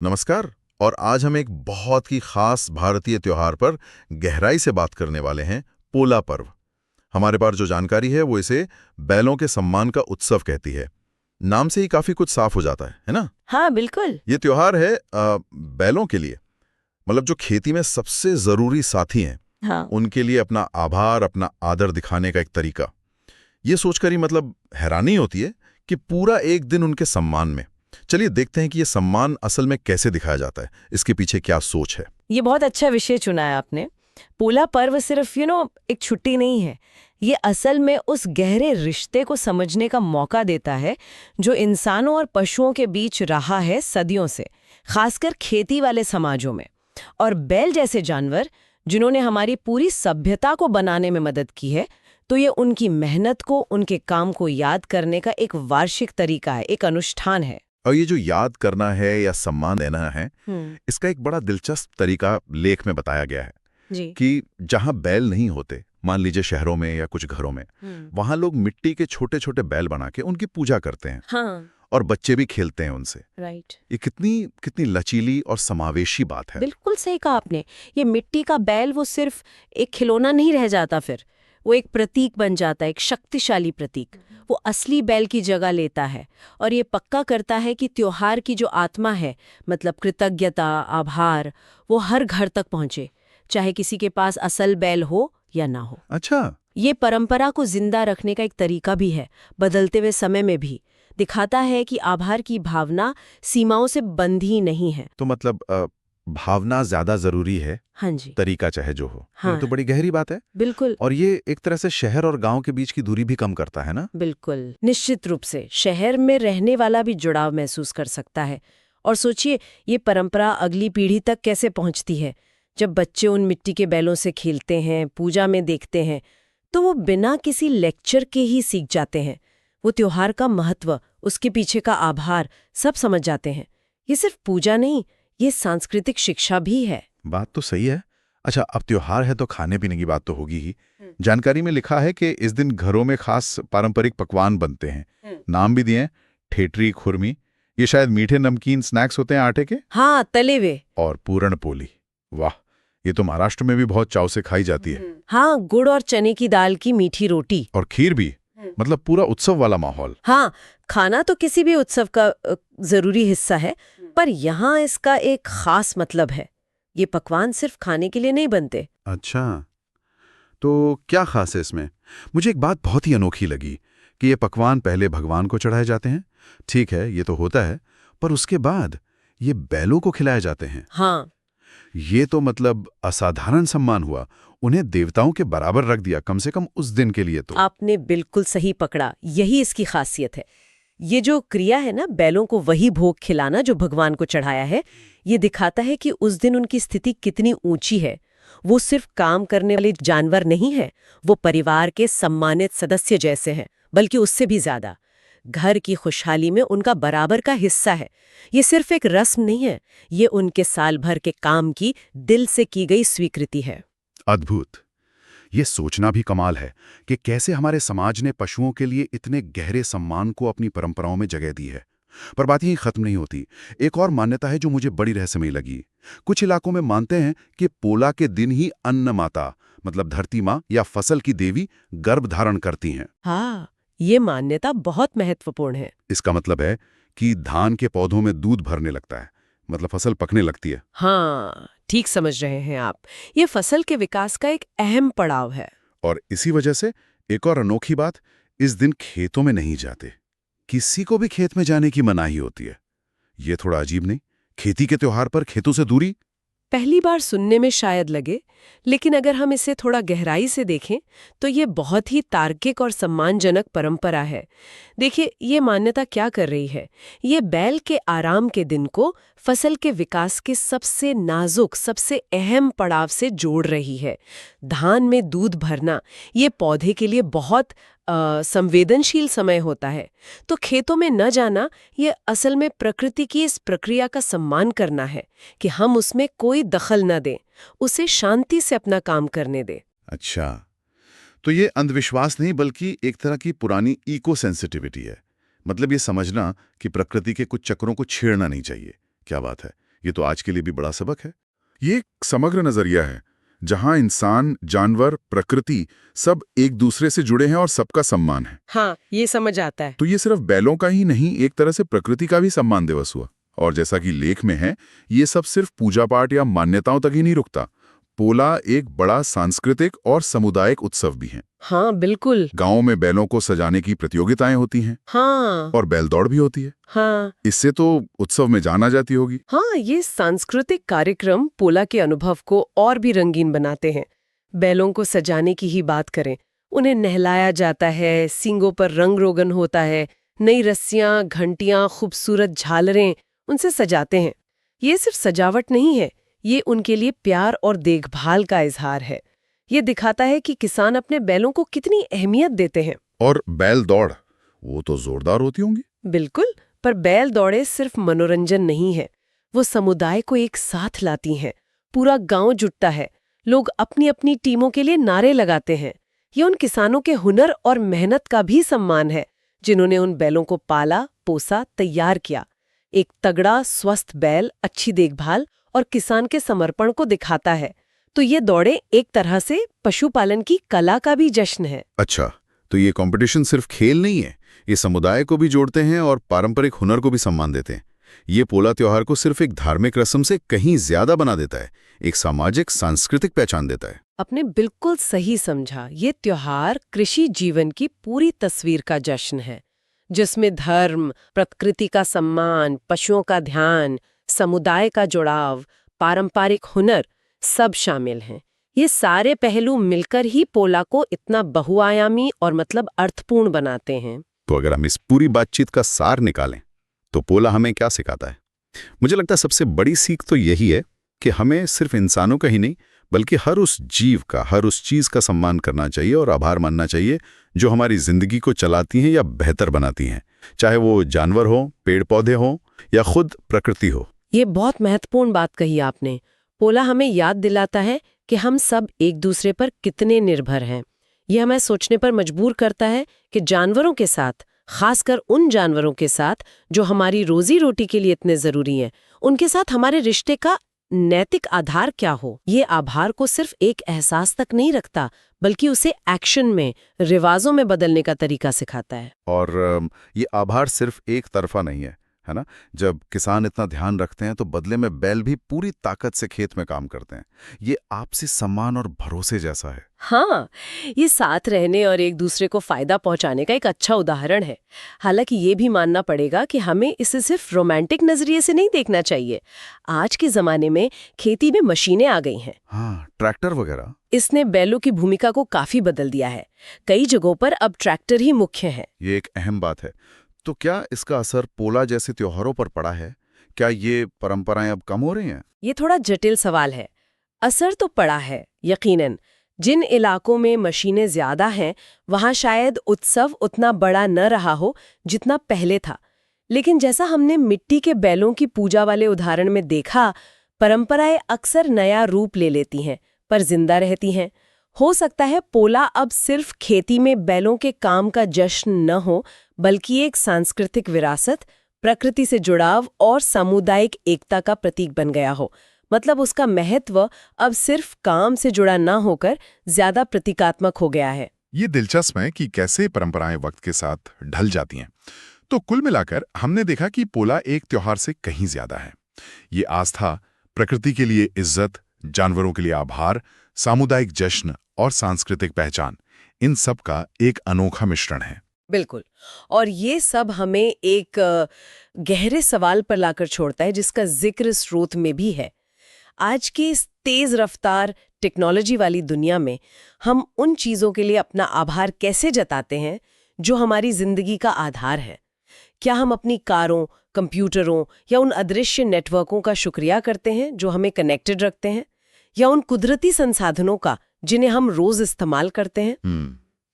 नमस्कार। और आज हम एक बहुत ही खास भारतीय त्योहार पर गहराई से बात करने वाले हैं, पोला पर्व। हमारे पास जो जानकारी है वो इसे बैलों के सम्मान का उत्सव कहती है। नाम से ही काफी कुछ साफ हो जाता है ना? हाँ बिल्कुल। ये त्योहार है बैलों के लिए, मतलब जो खेती में सबसे जरूरी साथी हैं, हाँ। उनके लिए अपना आभार, अपना आदर दिखाने का एक तरीका। ये सोचकर ही मतलब हैरानी होती है कि पूरा एक दिन उनके सम्मान में। चलिए देखते हैं कि ये सम्मान असल में कैसे दिखाया जाता है, इसके पीछे क्या सोच है। ये बहुत अच्छा विषय चुना है आपने। पोला पर्व सिर्फ एक छुट्टी नहीं है। ये असल में उस गहरे रिश्ते को समझने का मौका देता है जो इंसानों और पशुओं के बीच रहा है सदियों से, खासकर खेती वाले समाजों में। और बैल जैसे जानवर जिन्होंने हमारी पूरी सभ्यता को बनाने में मदद की है, तो ये उनकी मेहनत को, उनके काम को याद करने का एक वार्षिक तरीका है, एक अनुष्ठान है। और ये जो याद करना है या सम्मान देना है, इसका एक बड़ा दिलचस्प तरीका लेख में बताया गया है जी। कि जहां बैल नहीं होते, मान लीजिए शहरों में या कुछ घरों में, वहां लोग मिट्टी के छोटे छोटे बैल बना के उनकी पूजा करते हैं। हाँ। और बच्चे भी खेलते हैं उनसे। राइट। ये कितनी कितनी लचीली और समावेशी बात है। बिल्कुल सही कहा आपने। ये मिट्टी का बैल वो सिर्फ एक खिलौना नहीं रह जाता, फिर वो एक प्रतीक बन जाता है, एक शक्तिशाली प्रतीक। वो असली बैल की जगह लेता है और ये पक्का करता है कि त्योहार की जो आत्मा है, मतलब कृतज्ञता, आभार, वो हर घर तक पहुंचे, चाहे किसी के पास असल बैल हो या ना हो। अच्छा। ये परंपरा को जिंदा रखने का एक तरीका भी है, बदलते हुए समय में भी दिखाता है कि आभार की भावना सीमाओं से बंधी नहीं है। तो मतलब भावना ज्यादा जरूरी है, हाँ जी। तरीका चाहे जो हो। हाँ। ये तो बड़ी गहरी बात है। बिल्कुल। और ये एक तरह से शहर और गांव के बीच की दूरी भी कम करता है ना? बिल्कुल, निश्चित रूप से शहर में रहने वाला भी जुड़ाव महसूस कर सकता है। और सोचिए, ये परंपरा अगली पीढ़ी तक कैसे पहुंचती है। जब बच्चे उन मिट्टी के बैलों से खेलते हैं, पूजा में देखते हैं, तो वो बिना किसी लेक्चर के ही सीख जाते हैं। वो त्योहार का महत्व, उसके पीछे का आभार सब समझ जाते हैं। ये सिर्फ पूजा नहीं, ये सांस्कृतिक शिक्षा भी है। बात तो सही है। अच्छा, अब त्योहार है तो खाने पीने की बात तो होगी ही। जानकारी में लिखा है कि इस दिन घरों में खास पारंपरिक पकवान बनते हैं। नाम भी दिए हैं, ठेठरी, खुरमी। ये शायद मीठे नमकीन स्नैक्स होते हैं आटे के। हाँ, तले हुए। और पूरण पोली, वाह, ये तो महाराष्ट्र में भी बहुत चाव से खाई जाती है। हाँ, गुड़ और चने की दाल की मीठी रोटी। और खीर भी, मतलब पूरा उत्सव वाला माहौल। हाँ, खाना तो किसी भी उत्सव का जरूरी हिस्सा है, पर यहाँ इसका एक खास मतलब है। ये पकवान सिर्फ खाने के लिए नहीं बनते। अच्छा, तो क्या खास है इसमें? मुझे एक बात बहुत ही अनोखी लगी कि ये पकवान पहले भगवान को चढ़ाए जाते हैं। ठीक है, ये तो होता है, पर उसके बाद ये बैलों को खिलाए जाते हैं। हाँ। ये तो मतलब असाधारण सम्मान हुआ। उन्हें देवताओं के बराबर रख दिया, कम से कम उस दिन के लिए तो। आपने बिल्कुल सही पकड़ा, यही इसकी खासियत है। ये जो क्रिया है ना, बैलों को वही भोग खिलाना जो भगवान को चढ़ाया है, ये दिखाता है कि उस दिन उनकी स्थिति कितनी ऊंची है। वो सिर्फ काम करने वाले जानवर नहीं है, वो परिवार के सम्मानित सदस्य जैसे हैं, बल्कि उससे भी ज्यादा। घर की खुशहाली में उनका बराबर का हिस्सा है। ये सिर्फ एक रस्म नहीं है, ये उनके साल भर के काम की दिल से की गई स्वीकृति है। अद्भुत। ये सोचना भी कमाल है कि कैसे हमारे समाज ने पशुओं के लिए इतने गहरे सम्मान को अपनी परंपराओं में जगह दी है। पर बात यही खत्म नहीं होती। एक और मान्यता है जो मुझे बड़ी रहस्यमयी लगी। कुछ इलाकों में मानते हैं कि पोला के दिन ही अन्न माता, मतलब धरती माँ या फसल की देवी, गर्भ धारण करती हैं। हाँ, ये मान्यता बहुत महत्वपूर्ण है। इसका मतलब है कि धान के पौधों में दूध भरने लगता है, मतलब फसल पकने लगती है। हाँ, ठीक समझ रहे हैं आप। ये फसल के विकास का एक अहम पड़ाव है। और इसी वजह से एक और अनोखी बात, इस दिन खेतों में नहीं जाते। किसी को भी खेत में जाने की मनाही होती है। ये थोड़ा अजीब नहीं? खेती के त्योहार पर खेतों से दूरी। पहली बार सुनने में शायद लगे, लेकिन अगर हम इसे थोड़ा गहराई से देखें तो ये बहुत ही तार्किक और सम्मानजनक परंपरा है। देखिए, ये मान्यता क्या कर रही है, ये बैल के आराम के दिन को फसल के विकास के सबसे नाजुक, सबसे अहम पड़ाव से जोड़ रही है। धान में दूध भरना ये पौधे के लिए बहुत संवेदनशील समय होता है, तो खेतों में न जाना ये असल में प्रकृति की इस प्रक्रिया का सम्मान करना है कि हम उसमें कोई दखल न दें, उसे शांति से अपना काम करने दें। अच्छा, तो ये अंधविश्वास नहीं बल्कि एक तरह की पुरानी इको सेंसिटिविटी है। मतलब ये समझना कि प्रकृति के कुछ चक्रों को छेड़ना नहीं चाहिए। क्या बात है। ये तो आज के लिए भी बड़ा सबक है। ये एक समग्र नजरिया है जहां इंसान, जानवर, प्रकृति सब एक दूसरे से जुड़े हैं और सबका सम्मान है। हाँ, ये समझ आता है। तो ये सिर्फ बैलों का ही नहीं, एक तरह से प्रकृति का भी सम्मान दिवस हुआ। और जैसा कि लेख में है, ये सब सिर्फ पूजा पाठ या मान्यताओं तक ही नहीं रुकता। पोला एक बड़ा सांस्कृतिक और सामुदायिक उत्सव भी है। हाँ, बिल्कुल। गांवों में बैलों को सजाने की प्रतियोगिताएं होती हैं। हाँ। और बैल दौड़ भी होती है। हाँ। इससे तो उत्सव में जान आ जाती होगी। हाँ, ये सांस्कृतिक कार्यक्रम पोला के अनुभव को और भी रंगीन बनाते हैं। बैलों को सजाने की ही बात करें, उन्हें नहलाया जाता है, सींगों पर रंग रोगन होता है, नई रस्सियां, घंटियां, खूबसूरत झालरें उनसे सजाते हैं। ये सिर्फ सजावट नहीं है, ये उनके लिए प्यार और देखभाल का इजहार है। ये दिखाता है कि किसान अपने बैलों को कितनी अहमियत देते हैं। और बैल दौड़, वो तो जोरदार होती होंगी। बिल्कुल, पर बैल दौड़े सिर्फ मनोरंजन नहीं है, वो समुदाय को एक साथ लाती हैं। पूरा गांव जुटता है, लोग अपनी अपनी टीमों के लिए नारे लगाते हैं। ये उन किसानों के हुनर और मेहनत का भी सम्मान है, जिन्होंने उन बैलों को पाला, पोसा, तैयार किया। एक तगड़ा, स्वस्थ बैल अच्छी देखभाल और किसान के समर्पण को दिखाता है। तो ये दौड़े एक तरह से पशुपालन की कला का भी जश्न है। अच्छा, तो ये कंपटीशन सिर्फ खेल नहीं है, ये समुदाय को भी जोड़ते हैं और पारंपरिक हुनर को भी सम्मान देते हैं। ये पोला त्योहार को सिर्फ एक धार्मिक रस्म से कहीं ज्यादा बना देता है, एक सामाजिक सांस्कृतिक पहचान देता है। आपने बिल्कुल सही समझा। ये त्योहार कृषि जीवन की पूरी तस्वीर का जश्न है, जिसमें धर्म, प्रकृति का सम्मान, पशुओं का ध्यान, समुदाय का जुड़ाव, पारंपरिक हुनर सब शामिल हैं। ये सारे पहलू मिलकर ही पोला को इतना बहुआयामी और मतलब अर्थपूर्ण बनाते हैं। तो अगर हम इस पूरी बातचीत का सार निकालें तो पोला हमें क्या सिखाता है? मुझे लगता है सबसे बड़ी सीख तो यही है कि हमें सिर्फ इंसानों का ही नहीं बल्कि हर उस जीव का, हर उस चीज का सम्मान करना चाहिए और आभार मानना चाहिए जो हमारी जिंदगी को चलाती हैं या बेहतर बनाती हैं, चाहे वो जानवर हो, पेड़ पौधे हो या खुद प्रकृति हो। ये बहुत महत्वपूर्ण बात कही आपने। पोला हमें याद दिलाता है कि हम सब एक दूसरे पर कितने निर्भर हैं। ये हमें सोचने पर मजबूर करता है कि जानवरों के साथ, खासकर उन जानवरों के साथ जो हमारी रोजी रोटी के लिए इतने जरूरी हैं, उनके साथ हमारे रिश्ते का नैतिक आधार क्या हो। ये आभार को सिर्फ एक एहसास तक नहीं रखता, बल्कि उसे एक्शन में, रिवाजों में बदलने का तरीका सिखाता है। और ये आभार सिर्फ एक तरफा नहीं है ना? जब किसान इतना ध्यान रखते हैं तो बदले में बैल भी पूरी ताकत से खेत में काम करते हैं। ये आपसी सम्मान और भरोसे जैसा है। हाँ, ये साथ रहने और एक दूसरे को फायदा पहुंचाने का एक अच्छा उदाहरण है। हालांकि ये भी मानना पड़ेगा कि हमें इसे सिर्फ रोमांटिक नजरिए से नहीं देखना चाहिए। आज के जमाने में खेती में मशीनें आ गई हैं। हाँ, ट्रैक्टर वगैरह। इसने बैलों की भूमिका को काफी बदल दिया है। कई जगहों पर अब ट्रैक्टर ही मुख्य है। ये एक अहम बात है। तो क्या इसका असर पोला जैसे त्योहारों पर पड़ा है? क्या ये परंपराएं अब कम हो रही हैं? ये थोड़ा जटिल सवाल है। असर तो पड़ा है, यकीनन। जिन इलाकों में मशीनें ज्यादा हैं, वहां शायद उत्सव उतना बड़ा न रहा हो जितना पहले था। लेकिन जैसा हमने मिट्टी के बैलों की पूजा वाले उदाहरण में देखा, परंपराएं अक्सर नया रूप ले लेती हैं, पर जिंदा रहती हैं। हो सकता है पोला अब सिर्फ खेती में बैलों के काम का जश्न न हो, बल्कि एक सांस्कृतिक विरासत, प्रकृति से जुड़ाव और सामुदायिक एकता का प्रतीक बन गया हो। मतलब उसका महत्व अब सिर्फ काम से जुड़ा ना होकर ज्यादा प्रतीकात्मक हो गया है। ये दिलचस्प है कि कैसे परंपराएं वक्त के साथ ढल जाती हैं। तो कुल मिलाकर हमने देखा कि पोला एक त्योहार से कहीं ज्यादा है। ये आस्था, प्रकृति के लिए इज्जत, जानवरों के लिए आभार, सामुदायिक जश्न और सांस्कृतिक पहचान, इन सब का एक अनोखा मिश्रण है। बिल्कुल। और ये सब हमें एक गहरे सवाल पर लाकर छोड़ता है, जिसका जिक्र स्रोत में भी है। आज की इस तेज रफ्तार टेक्नोलॉजी वाली दुनिया में हम उन चीजों के लिए अपना आभार कैसे जताते हैं जो हमारी जिंदगी का आधार है? क्या हम अपनी कारों, कंप्यूटरों या उन अदृश्य नेटवर्कों का शुक्रिया करते हैं जो हमें कनेक्टेड रखते हैं, या उन कुदरती संसाधनों का जिन्हें हम रोज इस्तेमाल करते हैं?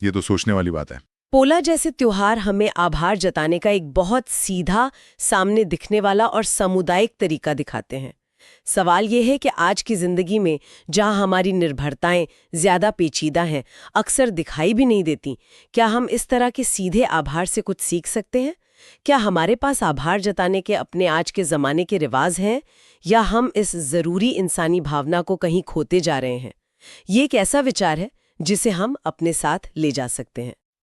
ये तो सोचने वाली बात है। पोला जैसे त्योहार हमें आभार जताने का एक बहुत सीधा, सामने दिखने वाला और सामुदायिक तरीका दिखाते हैं। सवाल ये है कि आज की जिंदगी में जहां हमारी निर्भरताएं ज्यादा पेचीदा हैं, अक्सर दिखाई भी नहीं देती, क्या हम इस तरह के सीधे आभार से कुछ सीख सकते हैं? क्या हमारे पास आभार जताने के अपने आज के ज़माने के रिवाज हैं, या हम इस ज़रूरी इंसानी भावना को कहीं खोते जा रहे हैं? ये एक ऐसा विचार है जिसे हम अपने साथ ले जा सकते हैं।